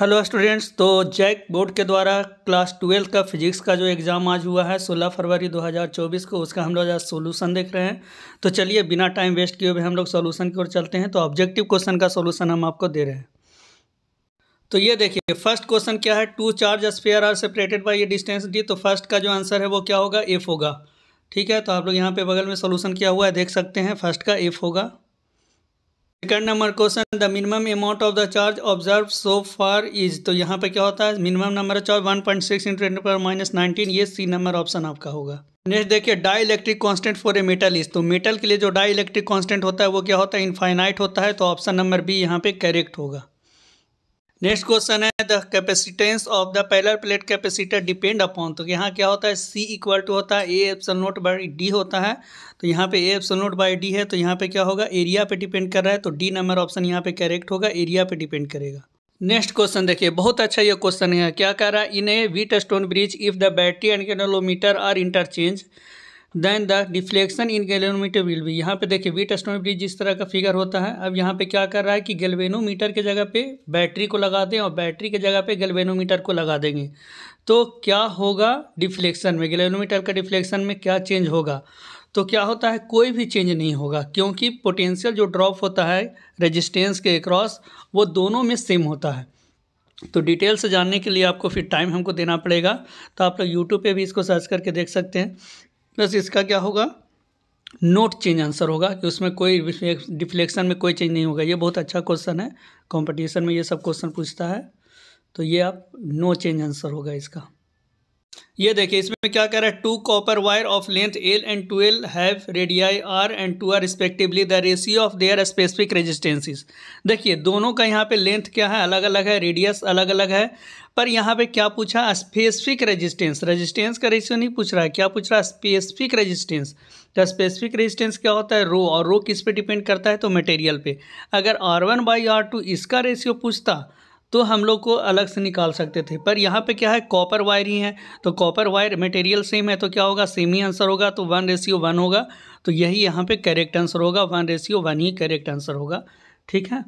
Hello students. तो JAC board के द्वारा क्लास 12 का फिजिक्स का जो एग्ज़ाम आज हुआ है 16 फरवरी 2024 को, उसका हम लोग आज सोल्यूशन देख रहे हैं। तो चलिए बिना टाइम वेस्ट किए हुए हम लोग सोल्यूशन की ओर चलते हैं। तो ऑब्जेक्टिव क्वेश्चन का सोल्यूशन हम आपको दे रहे हैं। तो ये देखिए फर्स्ट क्वेश्चन क्या है, two charge sphere are separated by ये डिस्टेंस डी। तो फर्स्ट का जो आंसर है वो क्या होगा, एफ होगा। ठीक है, तो आप लोग यहाँ पे बगल में सोल्यूशन किया हुआ है, देख सकते हैं। फर्स्ट का एफ होगा। Second number question, the minimum amount of the charge observe so far is. तो यहाँ पे क्या होता है, मिनिमम नंबर ऑफ चार्ज 1.6 × 10⁻⁻19। ये सी नंबर ऑप्शन आपका होगा। नेक्स्ट देखिए, dielectric constant for a metal is. तो मेटल के लिए जो डाई इलेक्ट्रिक कॉन्स्टेंट होता है वो क्या होता है, इनफाइनाइट होता है। तो ऑप्शन नंबर बी यहाँ पे करेक्ट होगा। नेक्स्ट क्वेश्चन है, the capacitance of the parallel plate capacitor depend upon. तो यहाँ क्या होता है, C इक्वल टू होता है A∈0/D होता है। तो यहाँ पे A∈0/D है, तो यहाँ पे क्या होगा, एरिया पे डिपेंड कर रहा है। तो डी नंबर ऑप्शन यहाँ पे करेक्ट होगा, एरिया पे डिपेंड करेगा। नेक्स्ट क्वेश्चन देखिए, बहुत अच्छा ये क्वेश्चन है। क्या कह रहा है, in a Wheatstone bridge if the battery and galvanometer are interchange then the deflection in galvanometer will be. यहाँ पे देखिए व्हीटस्टोन ब्रिज जिस तरह का फिगर होता है। अब यहाँ पे क्या कर रहा है कि गैल्वेनोमीटर के जगह पे बैटरी को लगा दें और बैटरी के जगह पे गैल्वेनोमीटर को लगा देंगे। तो क्या होगा डिफ्लेक्शन में, गैल्वेनोमीटर का डिफ्लेक्शन में क्या चेंज होगा। तो क्या होता है, कोई भी चेंज नहीं होगा, क्योंकि पोटेंशियल जो ड्रॉप होता है रेजिस्टेंस के अक्रॉस वो दोनों में सेम होता है। तो डिटेल से जानने के लिए आपको फिर टाइम हमको देना पड़ेगा। तो आप लोग यूट्यूब पे भी इसको सर्च करके देख सकते हैं। बस इसका क्या होगा, नोट चेंज आंसर होगा, कि उसमें कोई डिफ्लेक्शन में कोई चेंज नहीं होगा। ये बहुत अच्छा क्वेश्चन है, कंपटीशन में ये सब क्वेश्चन पूछता है। तो ये आप नो चेंज आंसर होगा इसका। ये देखिए इसमें क्या कह रहा है, two copper wire of length L and 12 have radii R एंड 2 R respectively, the ratio of their specific resistances. देखिए दोनों का यहाँ पे लेंथ क्या है, अलग अलग है, रेडियस अलग अलग है। पर यहाँ पे क्या पूछा, स्पेसिफिक रेजिस्टेंस। रेजिस्टेंस का रेशियो नहीं पूछ रहा है, क्या पूछ रहा है, स्पेसिफिक रेजिस्टेंस। तो स्पेसिफिक रेजिस्टेंस क्या होता है, रो, और रो किस पे डिपेंड करता है, तो मटेरियल पे। अगर R1/R2 इसका रेशियो पूछता तो हम लोग को अलग से निकाल सकते थे, पर यहाँ पे क्या है, कॉपर वायर ही है। तो कॉपर वायर मटेरियल सेम है, तो क्या होगा, सेम ही आंसर होगा। तो 1:1 होगा। तो यही यहाँ पे करेक्ट आंसर होगा, 1:1 ही करेक्ट आंसर होगा। ठीक है,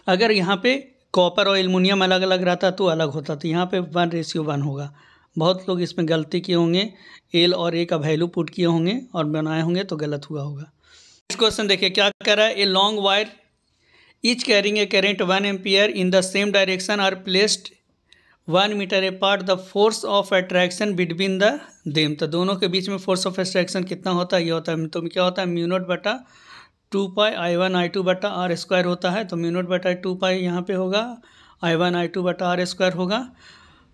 अगर यहाँ पे कॉपर और एल्युमिनियम अलग अलग रहता तो अलग होता। तो यहाँ पे 1:1 होगा। बहुत लोग इसमें गलती किए होंगे, एल और ए का वैल्यू पुट किए होंगे और बनाए होंगे, तो गलत हुआ होगा। नेक्स्ट क्वेश्चन देखिए क्या कर रहा है, a long wire each carrying a current 1 ampere in the same direction are placed 1 meter apart, the force of attraction between the them। तो दोनों के बीच में फोर्स ऑफ अट्रैक्शन कितना होता है, ये होता है। तो क्या होता है, μ0/2π I1I2/r² होता है। तो μ0/2π यहाँ पे होगा, I1I2/r² होगा।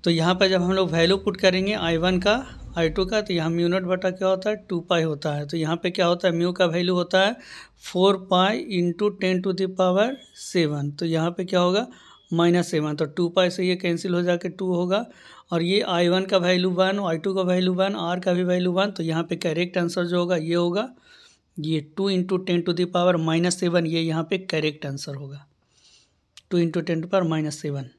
तो यहाँ पर जब हम लोग वैल्यू पुट करेंगे I1 का I2 का, तो यहाँ μ0 क्या होता है, 2π होता है। तो यहाँ पे क्या होता है, म्यू का वैल्यू होता है 4π × 10⁻⁷। तो यहाँ पे क्या होगा, -7। तो 2π से ये कैंसिल हो जाके 2 होगा। और ये I1 का वैल्यू 1, I2 का वैल्यू 1, R का भी वैल्यू 1। तो यहाँ पे करेक्ट आंसर जो होगा ये होगा, ये 2 × 10⁻⁻7। ये यहाँ पे करेक्ट आंसर होगा, 2 × 10⁻⁷।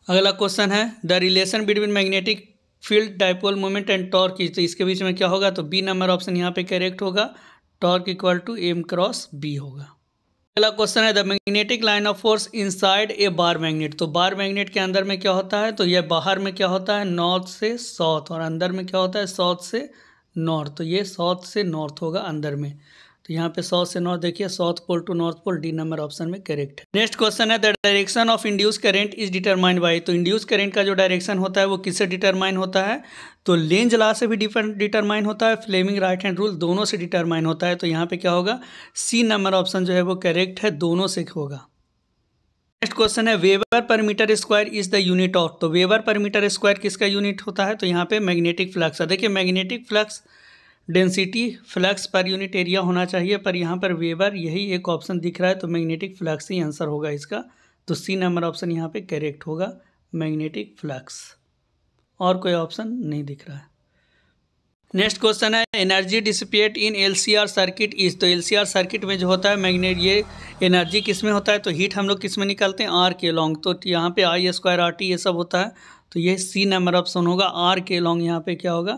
अगला क्वेश्चन है, the relation between magnetic field dipole moment and torque is. तो इसके बीच में क्या होगा, तो बी नंबर ऑप्शन यहाँ पे करेक्ट होगा, टॉर्क इक्वल टू M×B होगा। अगला क्वेश्चन है, the magnetic line of force inside a bar magnet. तो बार मैग्नेट के अंदर में क्या होता है, तो यह बाहर में क्या होता है, नॉर्थ से साउथ, और अंदर में क्या होता है, साउथ से नॉर्थ। तो ये साउथ से नॉर्थ होगा अंदर में। तो यहाँ पे साउथ से नॉर्थ देखिए, south pole to north pole, D number option में करेक्ट है। नेक्स्ट क्वेश्चन है, the direction of induce current is determined by. तो इंड्यूस करंट का जो डायरेक्शन होता है वो किससे डिटरमाइन होता है, तो लेंज लॉ से भी डिटरमाइन होता है, फ्लेमिंग राइट हैंड रूल, दोनों से डिटरमाइन होता है। तो यहाँ पे क्या होगा, सी नंबर ऑप्शन जो है वो करेक्ट है, दोनों से होगा। नेक्स्ट क्वेश्चन है, weber per metre square is the unit of. तो वेबर पर मीटर स्क्वायर किसका यूनिट होता है, तो यहाँ पे मैग्नेटिक फ्लक्स है। देखिए magnetic flux density flux per unit area होना चाहिए, पर यहाँ पर वेबर यही एक ऑप्शन दिख रहा है। तो मैग्नेटिक फ्लक्स ही आंसर होगा इसका। तो सी नंबर ऑप्शन यहाँ पे करेक्ट होगा, मैग्नेटिक फ्लक्स, और कोई ऑप्शन नहीं दिख रहा है। नेक्स्ट क्वेश्चन है, energy dissipate in LCR circuit is. तो LCR सर्किट में जो होता है मैग्नेट, ये एनर्जी किस में होता है, तो हीट हम लोग किस में निकालते हैं, R के लॉन्ग। तो यहाँ पे I² RT ये सब होता है। तो ये सी नंबर ऑप्शन होगा, R के लॉन्ग यहाँ पे क्या होगा,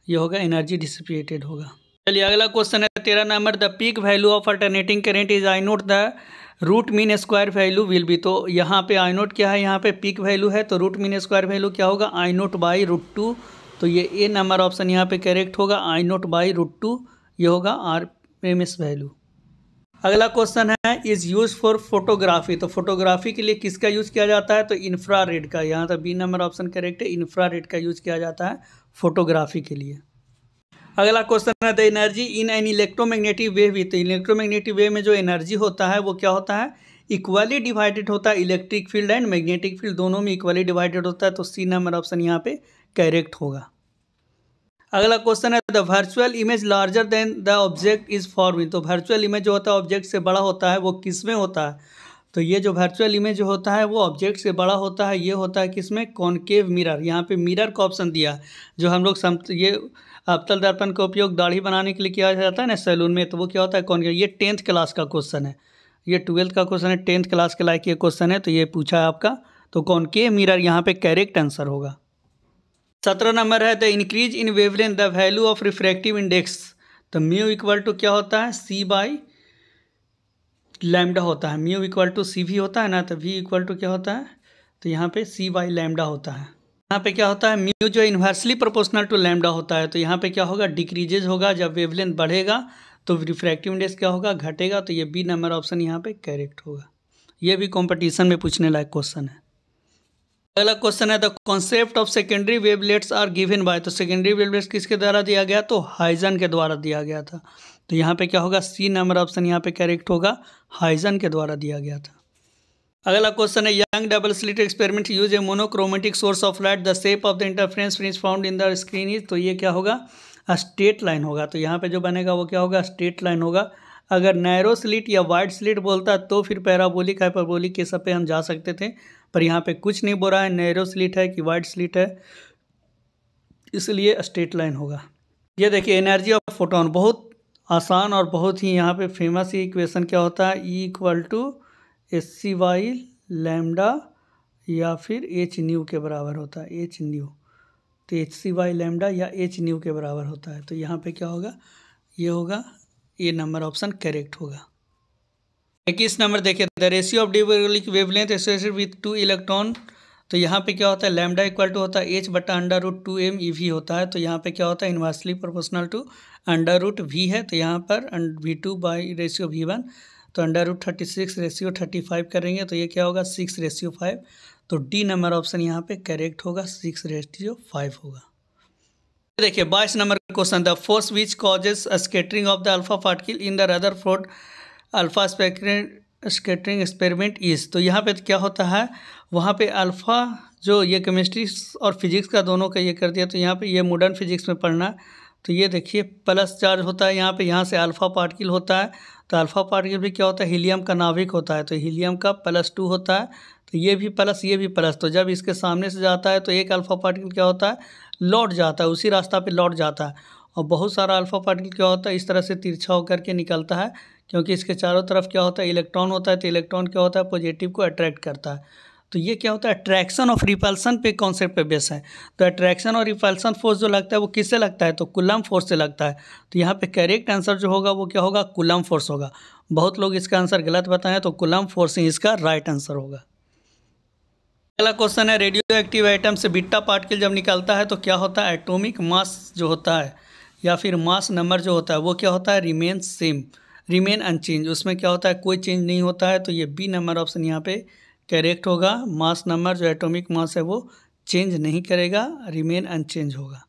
ये होगा एनर्जी डिसिपेटेड होगा। चलिए अगला क्वेश्चन है 13 number, the peak value of alternating current is I naught, the root mean square value will be. तो यहाँ पे आई नोट क्या है, यहाँ पे पीक वैल्यू है, तो रूट मीन स्क्वायर वैल्यू क्या होगा, आई नोट बाई रूट 2। तो ये ए नंबर ऑप्शन यहाँ पे करेक्ट होगा, आई नोट बाई रूट 2, ये होगा RMS वैल्यू। अगला क्वेश्चन है इज़ यूज फॉर फोटोग्राफी। तो फोटोग्राफी के लिए किसका यूज़ किया जाता है, तो इंफ्रारेड का, यहाँ तो बी नंबर ऑप्शन करेक्ट है, इंफ्रारेड का यूज़ किया जाता है फोटोग्राफी के लिए। अगला क्वेश्चन है the energy in an electromagnetic wave. तो इलेक्ट्रोमैग्नेटिक वेव में जो एनर्जी होता है वो क्या होता है, इक्वली डिवाइडेड होता है, electric field and magnetic field दोनों में इक्वली डिवाइडेड होता है, तो सी नंबर ऑप्शन यहाँ पे करेक्ट होगा। अगला क्वेश्चन है the virtual image larger than the object is forming. तो वर्चुअल इमेज जो होता है ऑब्जेक्ट से बड़ा होता है, वो किस में होता है, तो ये जो वर्चुअल इमेज जो होता है वो ऑब्जेक्ट से बड़ा होता है, ये होता है किसमें, कॉनकेव मिरर। यहाँ पे मिरर का ऑप्शन दिया, जो हम लोग ये अवतल दर्पण का उपयोग दाढ़ी बनाने के लिए किया जाता है ना सैलून में, तो वो क्या होता है, कॉनकेव। ये 10th क्लास का क्वेश्चन है, ये 12th का क्वेश्चन है, 10th क्लास के लायक ये क्वेश्चन है, तो ये पूछा है आपका, तो कॉनकेव मिरर यहाँ पे करेक्ट आंसर होगा। 17 नंबर है the increase in wavelength the value of refractive index. तो म्यू इक्वल टू क्या होता है, सी बाई लैम्डा होता है, म्यू इक्वल टू सी भी होता है ना, तो वी इक्वल टू क्या होता है, तो यहाँ पे सी बाई लैम्डा होता है। यहाँ पे क्या होता है, म्यू जो इन्वर्सली प्रोपोर्शनल टू लैम्डा होता है, तो यहाँ पे क्या होगा, डिक्रीजेज होगा, जब वेवलेंथ बढ़ेगा तो रिफ्रैक्टिव इंडेक्स क्या होगा, घटेगा, तो ये बी नंबर ऑप्शन यहाँ पे करेक्ट होगा। ये भी कॉम्पिटिशन में पूछने लायक क्वेश्चन है। अगला क्वेश्चन है the concept of secondary wavelets are given by. तो सेकेंडरी वेवलेट्स किसके द्वारा दिया गया, तो हाइजन के द्वारा दिया गया था, तो यहाँ पे क्या होगा, सी नंबर ऑप्शन यहाँ पे करेक्ट होगा, हाइजन के द्वारा दिया गया था। अगला क्वेश्चन है young double slit experiment use A monochromatic source of light, the shape of the interference fringe found in the screen is. तो ये क्या होगा, स्ट्रेट लाइन होगा, तो यहाँ पे जो बनेगा वो क्या होगा, स्ट्रेट लाइन होगा। अगर नैरो स्लिट या वाइड स्लिट बोलता तो फिर पैराबोलिक हाइपरबोलिक के सब पे हम जा सकते थे, पर यहाँ पे कुछ नहीं बोल रहा है, नैरो स्लिट है कि वाइड स्लिट है, इसलिए स्ट्रेट लाइन होगा। ये देखिए एनर्जी ऑफ फोटोन, बहुत आसान और बहुत ही यहाँ पे फेमस ये इक्वेशन क्या होता है, E equal to SC by lambda या फिर एच न्यू के बराबर होता है, एच न्यू, तो HC बाई लैम्डा या एच न्यू के बराबर होता है, तो यहाँ पे क्या होगा, ये होगा, ये नंबर ऑप्शन करेक्ट होगा। 21 नंबर देखिए the ratio of de Broglie wavelength associated with 2 electron. तो यहाँ पे क्या होता है, लैम्डा इक्वल टू होता है H/√2m EV होता है, तो यहाँ पे क्या होता है, इन्वर्सली प्रोपोर्शनल टू √V है, तो यहाँ पर V2 बाई रेशियो V1, तो √36 रेशियो 35 करेंगे, तो ये क्या होगा, 6/5, तो डी नंबर ऑप्शन यहाँ पे करेक्ट होगा, 6/5 होगा। देखिए 22 number question the force which causes scattering of the alpha particle in the Rutherford alpha scattering experiment is. तो यहाँ पे क्या होता है, वहाँ पे अल्फ़ा जो ये केमिस्ट्री और फिजिक्स का दोनों का ये कर दिया, तो यहाँ पे ये मॉडर्न फिजिक्स में पढ़ना, तो ये देखिए प्लस चार्ज होता है यहाँ पे, यहाँ से अल्फ़ा पार्टिकल होता है, तो अल्फ़ा पार्टिकल भी क्या होता है, हीलियम का नाभिक होता है, तो हीलियम का +2 होता है, तो ये भी प्लस ये भी प्लस, तो जब इसके सामने से जाता है तो एक अल्फ़ा पार्टिकल क्या होता है, लौट जाता है, उसी रास्ता पे लौट जाता है, और बहुत सारा अल्फ़ा पार्टिकल क्या होता है, इस तरह से तिरछा होकर के निकलता है, क्योंकि इसके चारों तरफ क्या होता है, इलेक्ट्रॉन होता है, तो इलेक्ट्रॉन क्या होता है, पॉजिटिव को अट्रैक्ट करता है, तो ये क्या होता है, अट्रैक्शन ऑफ रिपल्सन पे कॉन्सेप्ट पे बेस है। तो अट्रैक्शन और रिपल्सन फोर्स जो लगता है वो किससे लगता है, तो कूलम्ब फोर्स से लगता है, तो यहाँ पे करेक्ट आंसर जो होगा वो क्या होगा, कूलम्ब फोर्स होगा। बहुत लोग इसका आंसर गलत बताएं, तो कूलम्ब फोर्स ही इसका राइट आंसर होगा। अगला क्वेश्चन है रेडियो एक्टिव आइटम से बीटा पार्टिकल जब निकलता है तो क्या होता है, एटॉमिक मास जो होता है या फिर मास नंबर जो होता है वो क्या होता है, रिमेन सेम, रिमेन अनचेंज, उसमें क्या होता है, कोई चेंज नहीं होता है, तो ये बी नंबर ऑप्शन यहाँ पे करेक्ट होगा। मास नंबर जो एटॉमिक मास है वो चेंज नहीं करेगा, रिमेन अनचेंज होगा।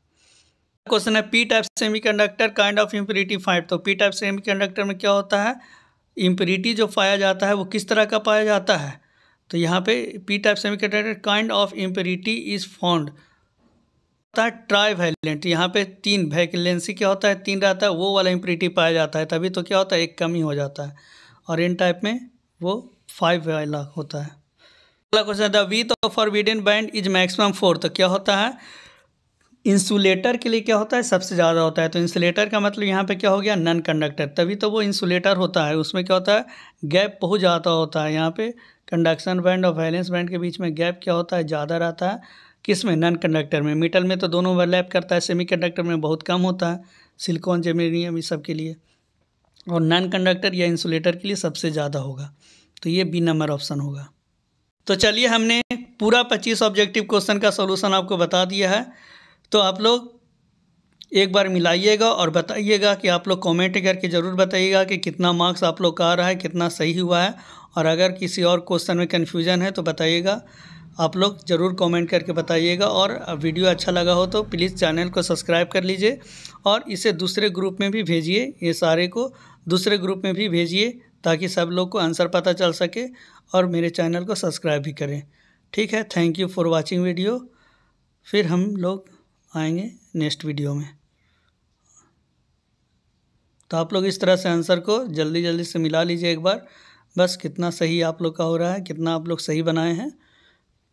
क्वेश्चन है P type semiconductor kind of impurity find. तो पी टाइप सेमीकंडक्टर में क्या होता है, इम्प्योरिटी जो पाया जाता है वो किस तरह का पाया जाता है, तो यहाँ पे P type semiconductor kind of impurity is found होता है ट्राई वैलेंट, यहाँ पे 3 वैलेंसी क्या होता है, 3 रहता है, वो वाला इम्प्योरिटी पाया जाता है, तभी तो क्या होता है, एक कमी हो जाता है, और इन टाइप में वो 5 वाला होता है। अगला question the width of forbidden band is maximum 4। तो क्या होता है, इंसुलेटर के लिए क्या होता है, सबसे ज़्यादा होता है, तो इंसुलेटर का मतलब यहाँ पे क्या हो गया, नन कंडक्टर, तभी तो वो इंसुलेटर होता है, उसमें क्या होता है, गैप बहुत ज़्यादा होता है, यहाँ पे कंडक्शन बैंड और वैलेंस बैंड के बीच में गैप क्या होता है, ज़्यादा रहता है, किस में, नॉन कंडक्टर में। मेटल में तो दोनों ओवरलैप करता है, सेमीकंडक्टर में बहुत कम होता है, सिलिकॉन, जर्मेनियम, इस सब के लिए। और नॉन कंडक्टर या इंसुलेटर के लिए सबसे ज़्यादा होगा। तो ये बी नंबर ऑप्शन होगा। तो चलिए, हमने पूरा 25 ऑब्जेक्टिव क्वेश्चन का सॉल्यूशन आपको बता दिया है। तो आप लोग एक बार मिलाइएगा और बताइएगा कि आप लोग कमेंट करके ज़रूर बताइएगा कि कितना मार्क्स आप लोग का आ रहा है, कितना सही हुआ है। और अगर किसी और क्वेश्चन में कन्फ्यूजन है तो बताइएगा, आप लोग ज़रूर कमेंट करके बताइएगा। और वीडियो अच्छा लगा हो तो प्लीज़ चैनल को सब्सक्राइब कर लीजिए और इसे दूसरे ग्रुप में भी भेजिए। ये सारे को दूसरे ग्रुप में भी भेजिए ताकि सब लोग को आंसर पता चल सके, और मेरे चैनल को सब्सक्राइब भी करें। ठीक है, thank you for watching video. फिर हम लोग आएंगे नेक्स्ट वीडियो में। तो आप लोग इस तरह से आंसर को जल्दी जल्दी से मिला लीजिए एक बार, बस कितना सही आप लोग का हो रहा है, कितना आप लोग सही बनाए हैं।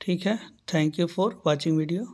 ठीक है, thank you for watching video.